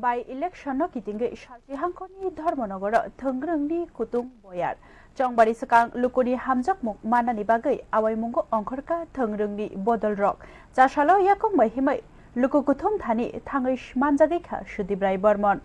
By election no kitinge shalti hangkoni dharmanagara thangrangni kutung boyar chongbari sakang lukuni hamjak muk manani bagai awai mungo ongkhorka thangrangni bodol rok chashalo yakong mahimai luku kuthum thani thangai manjagi kha Sudibrai Barmon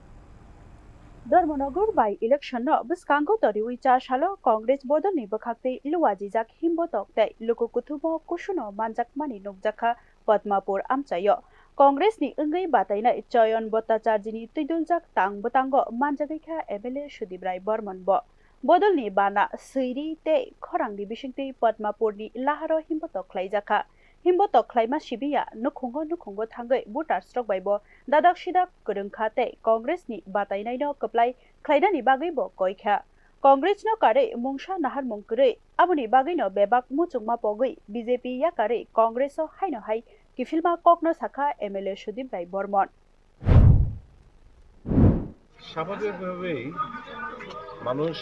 Dharmanagar by election no biskango toriwi chashalo Congress bodol ni bakhakte luwaji jak himbo tokte luku kuthumo kusuno manjak mani nukjakha Padmapur amchayo Congress ni engai bataina Chayan Bhattacharjini tuiduljak tang batango manjagaikha MLA Sudibrai Barmon bo bodol ni bana seiri te khorang ni bisingte Padmapur ni laharo himbo khlaijakha himbo khlaima sibiya nukhungo thangai voter stroke baibo dadak sidak kurungkha te Congress ni batainai no kaplai khlaina ni bagai bo koikha Congress no kare mungsa nahar mungkure abuni bagai no bebak muchungma pogoi BJP ya kare Congress o haino hai Kifilma Kokno Saka MLA Sudibrai Barmon স্বাভাবিকভাবেই মানুষ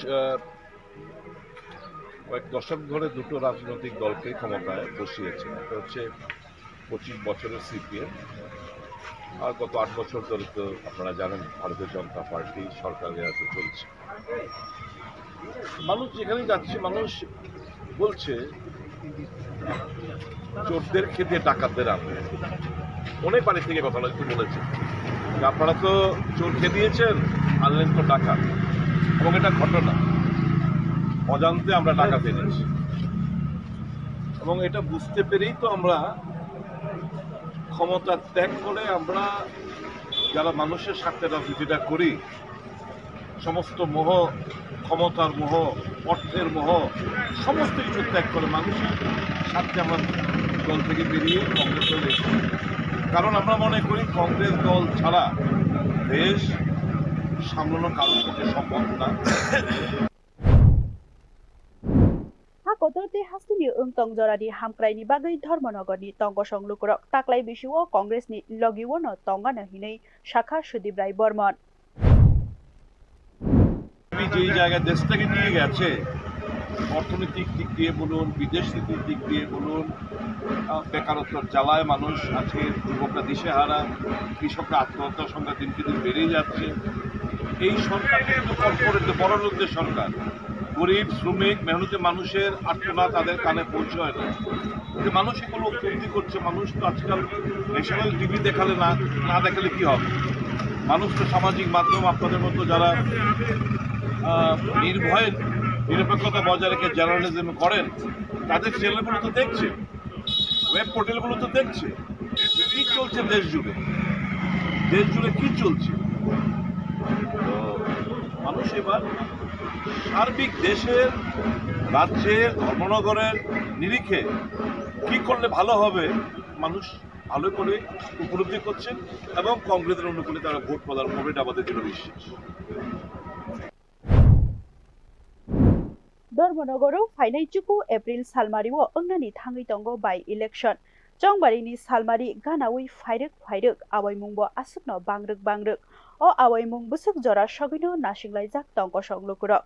কয়েক দশক ধরে দুটো রাজনৈতিক দলকে ক্ষমতায় বসিয়েছে একটা হচ্ছে 25 বছরের সিপিএম আর গত 8 বছর ধরে তো আপনারা জানেন ভারতীয় জনতা পার্টি সরকারের হাতে চলছে মানুষ যেখানেই যাচ্ছে মানুষ বলছে চোরদের খেতে ডাকাতদের আনবে অনেক বাড়ি থেকে কথা একটু বলেছে আপনারা তো চোর খেয়ে দিয়েছেন আনলেন তো ডাকাত এবং এটা ঘটনা অজান্তে আমরা ডাকাত এনেছি এবং এটা বুঝতে পেরেই তো আমরা ক্ষমতা ত্যাগ করে আমরা যারা মানুষের স্বার্থে রাজনীতিটা করি সমস্ত মোহ ক্ষমতার মোহ অর্থের মোহ সমস্ত কিছু ত্যাগ করে মানুষের স্বার্থে আমরা দল থেকে বেরিয়ে কংগ্রেস দলে এসেছি কারণ আমরা মনে করি কংগ্রেস দল ছাড়া দেশ সামলানো কারোর পক্ষে সম্ভব না Hakotorte hastini ungtong jorani hamkraini bagai Dharmanagarni tongo songlukro taklai bisiwo Congress ni logiwo no tonga na hinei Shakha Sudibrai Barmon যেই জায়গায় দেশটাকে নিয়ে গেছে অর্থনৈতিক দিক দিয়ে বলুন বিদেশ নীতির দিক দিয়ে বলুন বেকারত্বের জ্বালায় মানুষ আজকে যুবকরা দিশেহারা কৃষকরা আত্মহত্যার সংখ্যা দিনকে দিন বেড়েই যাচ্ছে এই সরকারকে কিন্তু কর্পোরেট বড় লোকদের সরকার গরিব শ্রমিক মেহনতি মানুষের আর্তনা তাদের কানে পৌঁছয় না যে মানুষ এগুলো উপলব্ধি করছে মানুষ তো আজকাল ন্যাশনাল টিভি দেখালে না দেখালে কি হবে মানুষ তো সামাজিক মাধ্যম আপনাদের মতো যারা নির্ভয়ে নিরপেক্ষতা বজায় রেখে জার্নালিজম করেন তাদের চ্যানেলগুলো তো দেখছে ওয়েব পোর্টালগুলো তো দেখছে কি চলছে দেশ জুড়ে কি চলছে তো মানুষ এবার সার্বিক দেশের রাজ্যের ধর্মনগরের নিরিখে কি করলে ভালো হবে মানুষ ভালো করে উপলব্ধি করছেন এবং কংগ্রেসের অনুকূলে তারা ভোট প্রদান করবে এটা আমাদের দৃঢ় বিশ্বাস Dharmanagaro Fainai Chuku April Salmariwo Ungnani Thangai Tongo by election Chongbarini Salmari Ganawi Fairuk Awai Mungbo Asukno Bangruk O Awai Mung Busuk Jora Shogino Nashinglai Jak Tongo Songlukuro